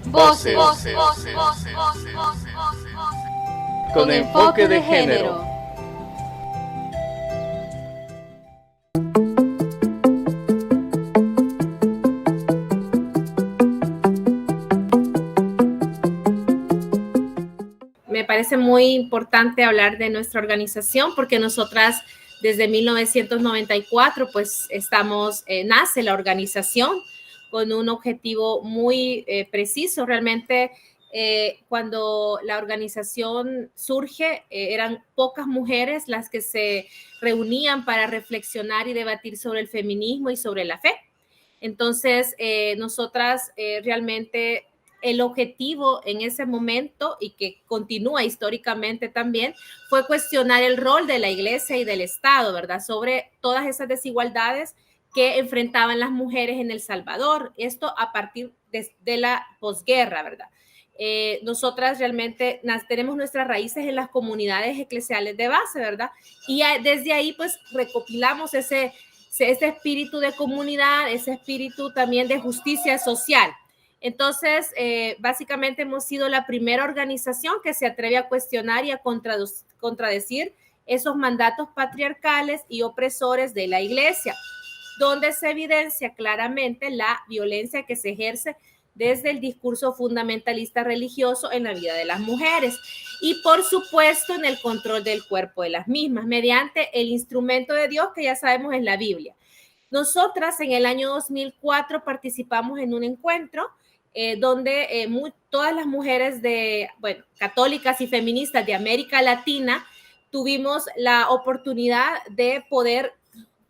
Voces con enfoque de género. Me parece muy importante hablar de nuestra organización porque nosotras desde 1994 pues nace la organización con un objetivo muy preciso. Realmente cuando la organización surge eran pocas mujeres las que se reunían para reflexionar y debatir sobre el feminismo y sobre la fe. Entonces, nosotras realmente el objetivo en ese momento y que continúa históricamente también fue cuestionar el rol de la iglesia y del Estado, ¿verdad? Sobre todas esas desigualdades que enfrentaban las mujeres en El Salvador. Esto a partir de la posguerra, ¿verdad? Nosotras realmente tenemos nuestras raíces en las comunidades eclesiales de base, ¿verdad? Y desde ahí pues recopilamos ese espíritu de comunidad, ese espíritu también de justicia social. Entonces, básicamente hemos sido la primera organización que se atreve a cuestionar y a contradecir esos mandatos patriarcales y opresores de la iglesia, donde se evidencia claramente la violencia que se ejerce desde el discurso fundamentalista religioso en la vida de las mujeres y por supuesto en el control del cuerpo de las mismas mediante el instrumento de Dios que ya sabemos es la Biblia. Nosotras en el año 2004 participamos en un encuentro donde todas las mujeres católicas y feministas de América Latina tuvimos la oportunidad de poder,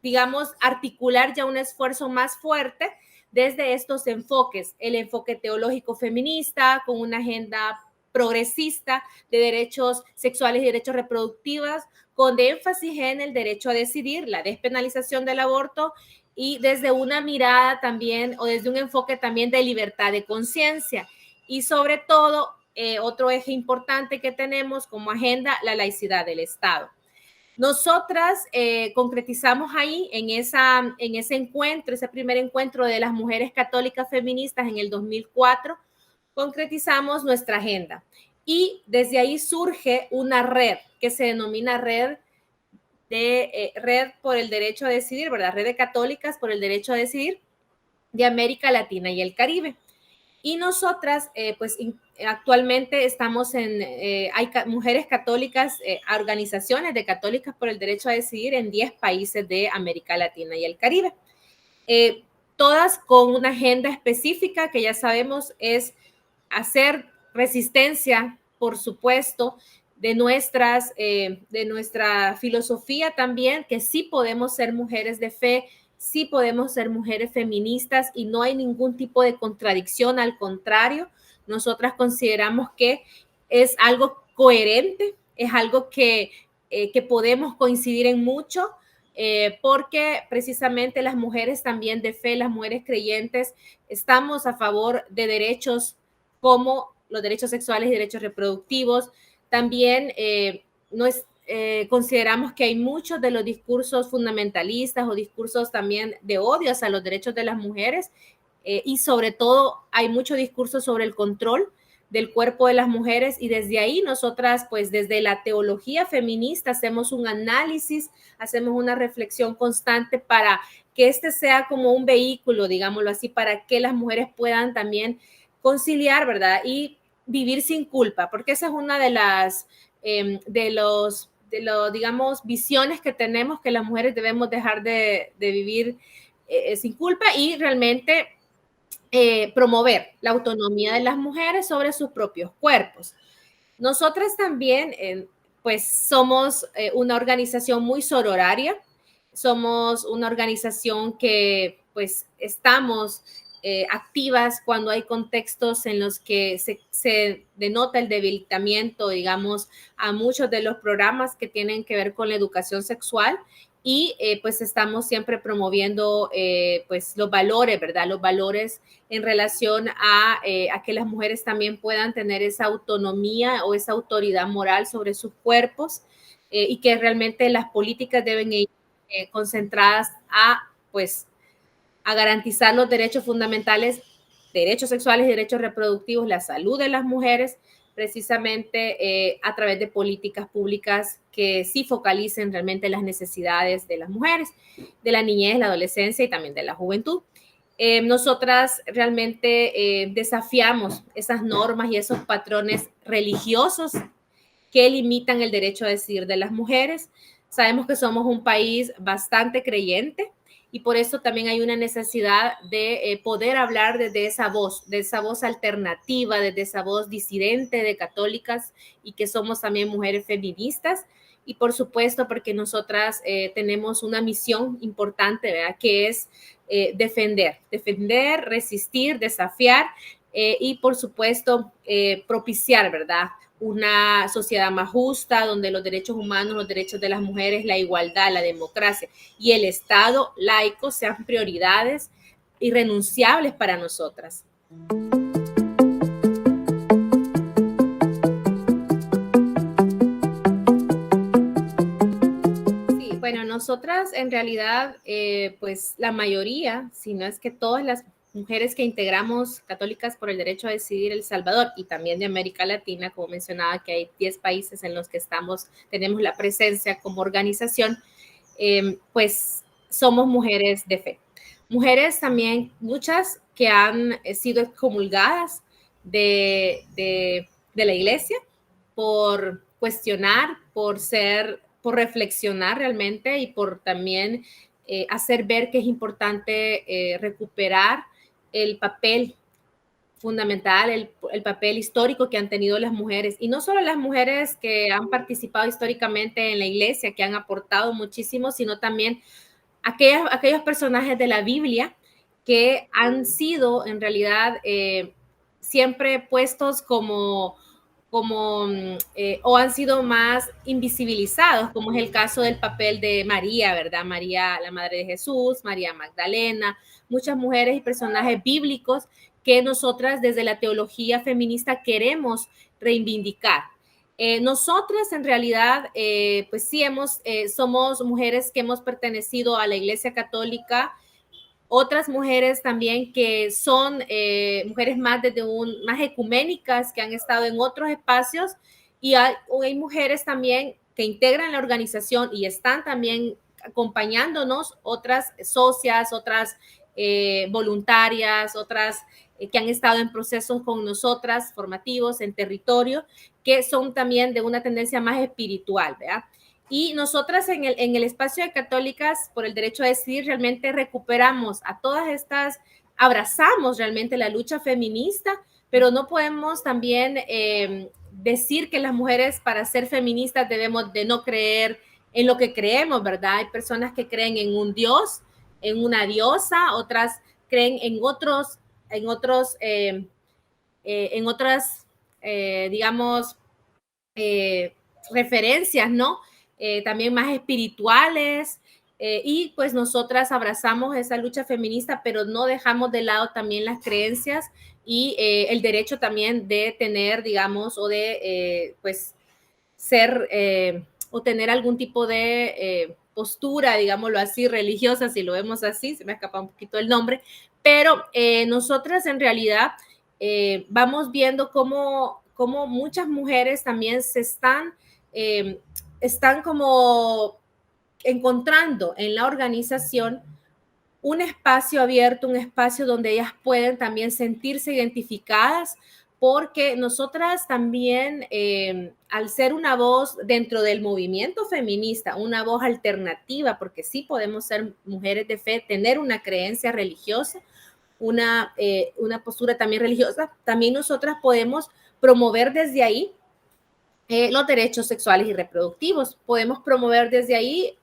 digamos, articular ya un esfuerzo más fuerte desde estos enfoques, el enfoque teológico feminista con una agenda progresista de derechos sexuales y derechos reproductivos, con énfasis en el derecho a decidir, la despenalización del aborto y desde una mirada también o desde un enfoque también de libertad de conciencia. Y sobre todo, otro eje importante que tenemos como agenda, la laicidad del Estado. Nosotras concretizamos ahí en ese encuentro, ese primer encuentro de las mujeres católicas feministas en el 2004, concretizamos nuestra agenda. Y desde ahí surge una red que se denomina Red por el Derecho a Decidir, ¿verdad? Red de Católicas por el Derecho a Decidir de América Latina y el Caribe. Y nosotras, actualmente estamos hay mujeres católicas, organizaciones de católicas por el derecho a decidir en 10 países de América Latina y el Caribe. Todas con una agenda específica que ya sabemos es hacer resistencia, por supuesto, de nuestra filosofía también, que sí podemos ser mujeres de fe, sí podemos ser mujeres feministas y no hay ningún tipo de contradicción, al contrario, nosotras consideramos que es algo coherente, es algo que podemos coincidir en mucho, porque precisamente las mujeres también de fe, las mujeres creyentes, estamos a favor de derechos como los derechos sexuales y derechos reproductivos. También consideramos que hay muchos de los discursos fundamentalistas o discursos también de odio hacia los derechos de las mujeres y sobre todo hay mucho discurso sobre el control del cuerpo de las mujeres y desde ahí nosotras pues desde la teología feminista hacemos un análisis, hacemos una reflexión constante para que este sea como un vehículo, digámoslo así, para que las mujeres puedan también conciliar, ¿verdad? Y vivir sin culpa, porque esa es una de las, digamos, visiones que tenemos, que las mujeres debemos dejar de vivir sin culpa y realmente promover la autonomía de las mujeres sobre sus propios cuerpos. Nosotras también, pues, somos una organización muy sororaria, somos una organización que, pues, estamos activas cuando hay contextos en los que se denota el debilitamiento, digamos, a muchos de los programas que tienen que ver con la educación sexual y pues estamos siempre promoviendo pues los valores, ¿verdad? Los valores en relación a que las mujeres también puedan tener esa autonomía o esa autoridad moral sobre sus cuerpos y que realmente las políticas deben ir concentradas a, pues, a garantizar los derechos fundamentales derechos sexuales y derechos reproductivos, la salud de las mujeres, precisamente a través de políticas públicas que sí focalicen realmente las necesidades de las mujeres, de la niñez, la adolescencia y también de la juventud. Nosotras realmente desafiamos esas normas y esos patrones religiosos que limitan el derecho a decidir de las mujeres. Sabemos que somos un país bastante creyente y por eso también hay una necesidad de poder hablar desde esa voz alternativa, desde esa voz disidente de católicas y que somos también mujeres feministas. Y por supuesto, porque nosotras tenemos una misión importante, ¿verdad? Que es defender, resistir, desafiar y por supuesto propiciar, ¿verdad? Una sociedad más justa, donde los derechos humanos, los derechos de las mujeres, la igualdad, la democracia y el Estado laico sean prioridades irrenunciables para nosotras. Sí, bueno, nosotras en realidad, pues la mayoría, si no es que todas las mujeres que integramos Católicas por el Derecho a Decidir El Salvador y también de América Latina, como mencionaba, que hay 10 países en los que tenemos la presencia como organización, pues somos mujeres de fe. Mujeres también, muchas que han sido excomulgadas de la iglesia por cuestionar, por reflexionar realmente y por también hacer ver que es importante recuperar el papel fundamental, el papel histórico que han tenido las mujeres, y no solo las mujeres que han participado históricamente en la iglesia, que han aportado muchísimo, sino también aquellos personajes de la Biblia que han sido en realidad siempre puestos como o han sido más invisibilizados, como es el caso del papel de María, ¿verdad? María, la madre de Jesús, María Magdalena, muchas mujeres y personajes bíblicos que nosotras desde la teología feminista queremos reivindicar. Nosotras en realidad, pues sí, somos mujeres que hemos pertenecido a la Iglesia Católica, otras mujeres también que son mujeres más ecuménicas, que han estado en otros espacios, y hay mujeres también que integran la organización y están también acompañándonos, otras socias, otras voluntarias, otras que han estado en procesos con nosotras formativos en territorio, que son también de una tendencia más espiritual, ¿verdad? Y nosotras en el espacio de Católicas por el Derecho a Decidir realmente recuperamos a todas estas, abrazamos realmente la lucha feminista, pero no podemos también decir que las mujeres para ser feministas debemos de no creer en lo que creemos, ¿verdad? Hay personas que creen en un dios, en una diosa, otras creen en otras, digamos, referencias, ¿no? También más espirituales, y pues nosotras abrazamos esa lucha feminista, pero no dejamos de lado también las creencias y el derecho también de tener, digamos, o de pues ser o tener algún tipo de postura, digámoslo así, religiosa, si lo vemos así, se me escapa un poquito el nombre, pero nosotras en realidad vamos viendo cómo muchas mujeres también están como encontrando en la organización un espacio abierto, un espacio donde ellas pueden también sentirse identificadas, porque nosotras también, al ser una voz dentro del movimiento feminista, una voz alternativa, porque sí podemos ser mujeres de fe, tener una creencia religiosa, una postura también religiosa, también nosotras podemos promover desde ahí los derechos sexuales y reproductivos. Podemos promover desde ahí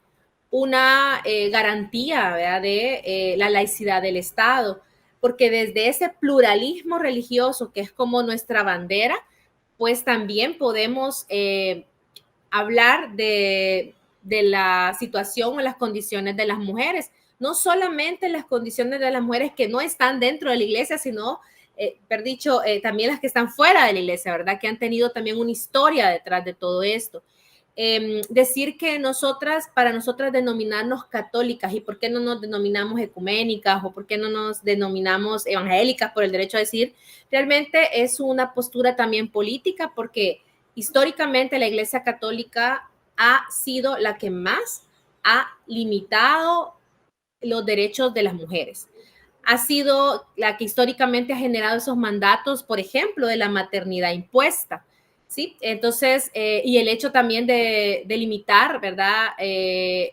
una garantía, ¿verdad?, de la laicidad del Estado, porque desde ese pluralismo religioso, que es como nuestra bandera, pues también podemos hablar de la situación o las condiciones de las mujeres, no solamente las condiciones de las mujeres que no están dentro de la iglesia, sino también las que están fuera de la iglesia, ¿verdad? Que han tenido también una historia detrás de todo esto. decir que para nosotras denominarnos católicas, y por qué no nos denominamos ecuménicas o por qué no nos denominamos evangélicas, por el derecho a decir, realmente es una postura también política, porque históricamente la Iglesia Católica ha sido la que más ha limitado los derechos de las mujeres. Ha sido la que históricamente ha generado esos mandatos, por ejemplo, de la maternidad impuesta. ¿Sí? Entonces, y el hecho también de limitar, ¿verdad?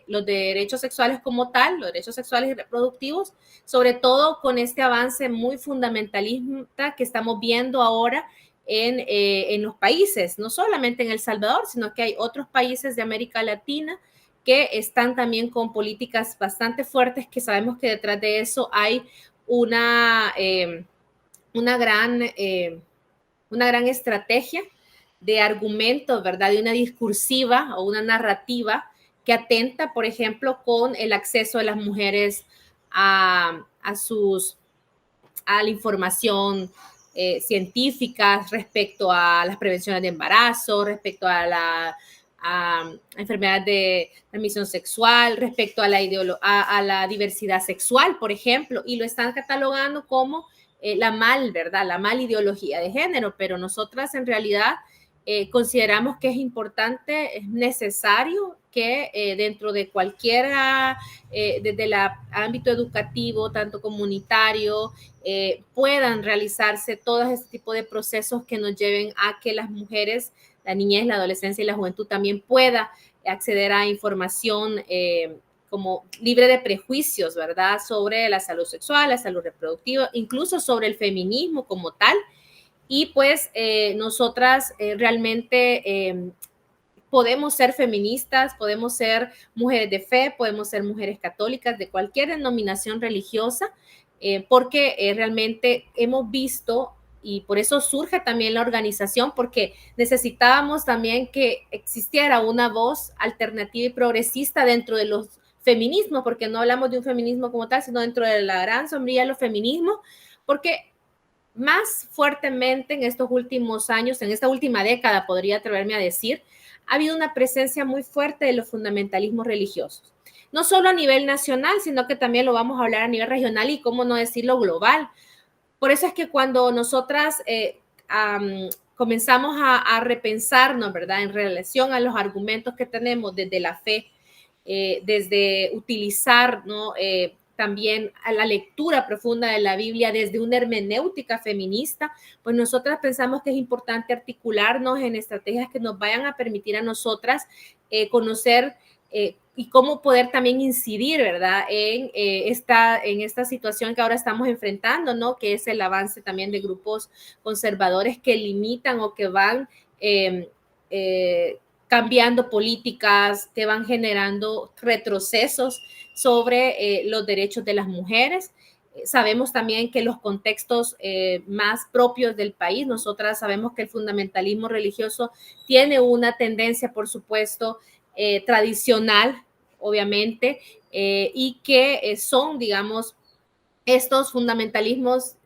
Los derechos sexuales como tal, los derechos sexuales y reproductivos, sobre todo con este avance muy fundamentalista que estamos viendo ahora en los países, no solamente en El Salvador, sino que hay otros países de América Latina que están también con políticas bastante fuertes, que sabemos que detrás de eso hay una, una, gran, una gran estrategia de argumentos, ¿verdad? De una discursiva o una narrativa que atenta, por ejemplo, con el acceso de las mujeres a la información científica respecto a las prevenciones de embarazo, respecto a enfermedades de transmisión sexual, respecto a la diversidad sexual, por ejemplo, y lo están catalogando como ¿verdad? La mal ideología de género, pero nosotras en realidad consideramos que es importante, es necesario que dentro de cualquiera, desde el ámbito educativo, tanto comunitario, puedan realizarse todo este tipo de procesos que nos lleven a que las mujeres, la niñez, la adolescencia y la juventud también pueda acceder a información como libre de prejuicios, ¿verdad? Sobre la salud sexual, la salud reproductiva, incluso sobre el feminismo como tal. Y pues nosotras realmente podemos ser feministas, podemos ser mujeres de fe, podemos ser mujeres católicas de cualquier denominación religiosa, porque realmente hemos visto, y por eso surge también la organización, porque necesitábamos también que existiera una voz alternativa y progresista dentro de los feminismos, porque no hablamos de un feminismo como tal, sino dentro de la gran sombrilla de los feminismos, porque más fuertemente en estos últimos años, en esta última década, podría atreverme a decir, ha habido una presencia muy fuerte de los fundamentalismos religiosos. No solo a nivel nacional, sino que también lo vamos a hablar a nivel regional y, cómo no decirlo, global. Por eso es que cuando nosotras comenzamos a repensarnos, ¿verdad?, en relación a los argumentos que tenemos desde la fe, desde utilizar, ¿no?, también a la lectura profunda de la Biblia desde una hermenéutica feminista, pues nosotras pensamos que es importante articularnos en estrategias que nos vayan a permitir a nosotras conocer y cómo poder también incidir, ¿verdad?, en esta situación que ahora estamos enfrentando, ¿no?, que es el avance también de grupos conservadores que limitan o que van cambiando políticas, que van generando retrocesos sobre los derechos de las mujeres. Sabemos también que los contextos más propios del país, nosotras sabemos que el fundamentalismo religioso tiene una tendencia, por supuesto, tradicional, obviamente, y que son, digamos, estos fundamentalismos,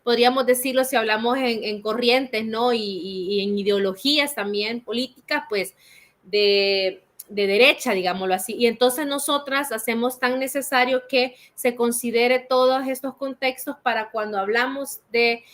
podríamos decirlo si hablamos en corrientes, ¿no? Y en ideologías también políticas, pues de derecha, digámoslo así. Y entonces nosotras hacemos tan necesario que se considere todos estos contextos para cuando hablamos de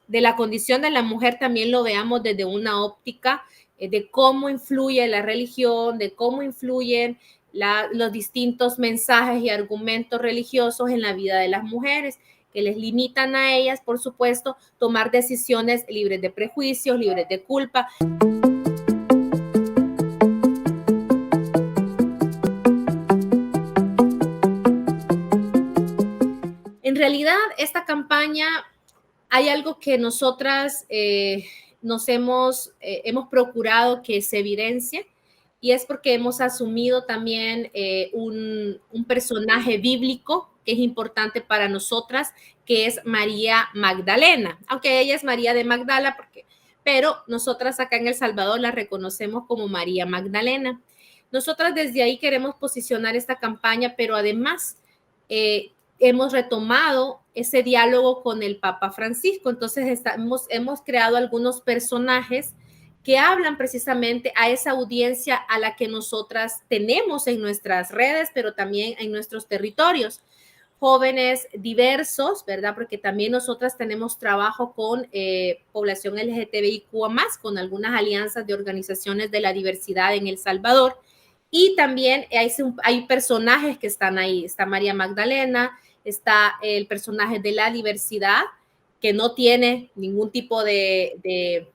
la condición de la mujer, también lo veamos desde una óptica de cómo influye la religión, de cómo influyen los distintos mensajes y argumentos religiosos en la vida de las mujeres, que les limitan a ellas, por supuesto, tomar decisiones libres de prejuicios, libres de culpa. En realidad, esta campaña, hay algo que nosotras hemos procurado que se evidencie, y es porque hemos asumido también un personaje bíblico que es importante para nosotras, que es María Magdalena, aunque ella es María de Magdala, pero nosotras acá en El Salvador la reconocemos como María Magdalena. Nosotras desde ahí queremos posicionar esta campaña, pero además hemos retomado ese diálogo con el Papa Francisco. Entonces hemos creado algunos personajes que hablan precisamente a esa audiencia a la que nosotras tenemos en nuestras redes, pero también en nuestros territorios. Jóvenes diversos, ¿verdad? Porque también nosotras tenemos trabajo con población LGTBIQ+, con algunas alianzas de organizaciones de la diversidad en El Salvador. Y también hay personajes que están ahí. Está María Magdalena, está el personaje de la diversidad, que no tiene ningún tipo de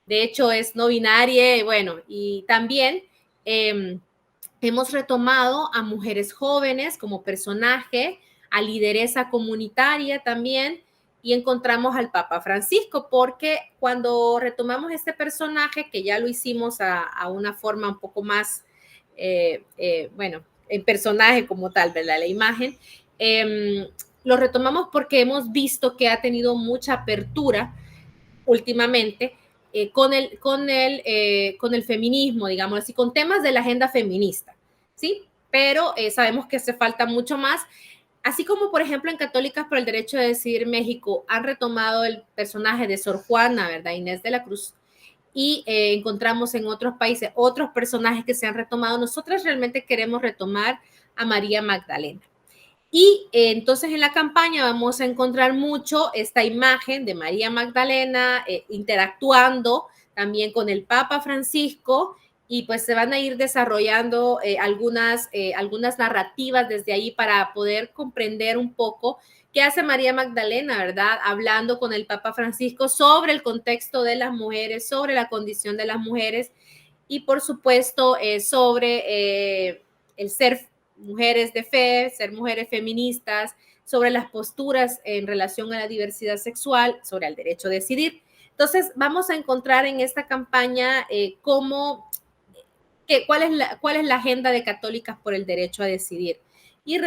hecho es no binaria, bueno, y también hemos retomado a mujeres jóvenes como personaje, a lideresa comunitaria también, y encontramos al Papa Francisco, porque cuando retomamos este personaje, que ya lo hicimos a una forma un poco más, bueno, en personaje como tal, ¿verdad? La imagen, lo retomamos porque hemos visto que ha tenido mucha apertura últimamente con el feminismo, digamos así, con temas de la agenda feminista, ¿sí? Pero sabemos que hace falta mucho más. Así como, por ejemplo, en Católicas por el Derecho de Decidir México han retomado el personaje de Sor Juana, ¿verdad? Inés de la Cruz, y encontramos en otros países otros personajes que se han retomado. Nosotras realmente queremos retomar a María Magdalena. Y entonces en la campaña vamos a encontrar mucho esta imagen de María Magdalena interactuando también con el Papa Francisco, y pues se van a ir desarrollando algunas narrativas desde ahí para poder comprender un poco qué hace María Magdalena, ¿verdad? Hablando con el Papa Francisco sobre el contexto de las mujeres, sobre la condición de las mujeres y por supuesto sobre el ser mujeres de fe, ser mujeres feministas, sobre las posturas en relación a la diversidad sexual, sobre el derecho a decidir. Entonces, vamos a encontrar en esta campaña cuál es la agenda de Católicas por el Derecho a Decidir. Y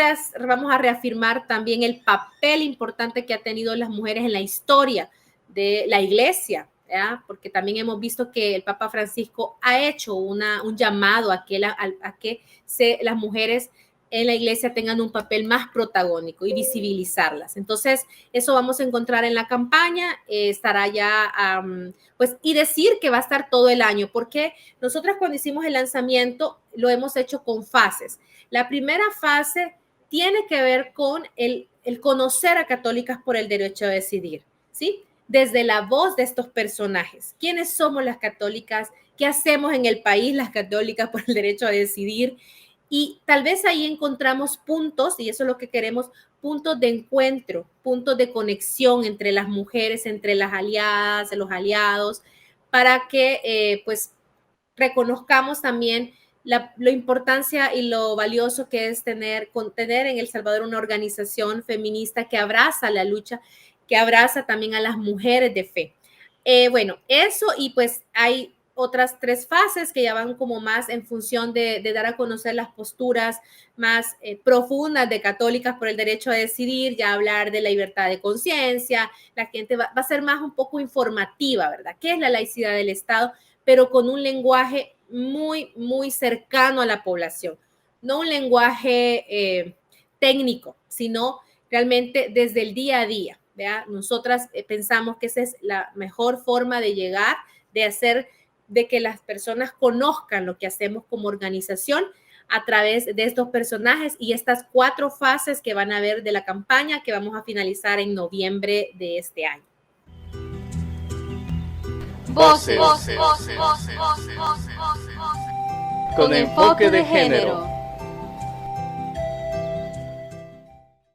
vamos a reafirmar también el papel importante que ha tenido las mujeres en la historia de la Iglesia, ¿ya? Porque también hemos visto que el Papa Francisco ha hecho un llamado a que las mujeres en la Iglesia tengan un papel más protagónico y visibilizarlas. Entonces, eso vamos a encontrar en la campaña, estará ya, pues, y decir que va a estar todo el año, porque nosotras cuando hicimos el lanzamiento lo hemos hecho con fases. La primera fase tiene que ver con el conocer a Católicas por el Derecho a Decidir, ¿sí? Desde la voz de estos personajes. ¿Quiénes somos las católicas? ¿Qué hacemos en el país las católicas por el derecho a decidir? Y tal vez ahí encontramos puntos, y eso es lo que queremos, puntos de encuentro, puntos de conexión entre las mujeres, entre las aliadas, los aliados, para que pues reconozcamos también la importancia y lo valioso que es tener en El Salvador una organización feminista que abraza la lucha, que abraza también a las mujeres de fe. Bueno, eso, y pues hay otras 3 fases que ya van como más en función de dar a conocer las posturas más profundas de Católicas por el Derecho a Decidir, ya hablar de la libertad de conciencia, la gente va a ser más un poco informativa, ¿verdad? ¿Qué es la laicidad del Estado? Pero con un lenguaje muy, muy cercano a la población, no un lenguaje técnico, sino realmente desde el día a día, ¿verdad? Nosotras pensamos que esa es la mejor forma de llegar, de que las personas conozcan lo que hacemos como organización a través de estos personajes y estas 4 fases que van a haber de la campaña que vamos a finalizar en noviembre de este año. Voces. Con enfoque de género.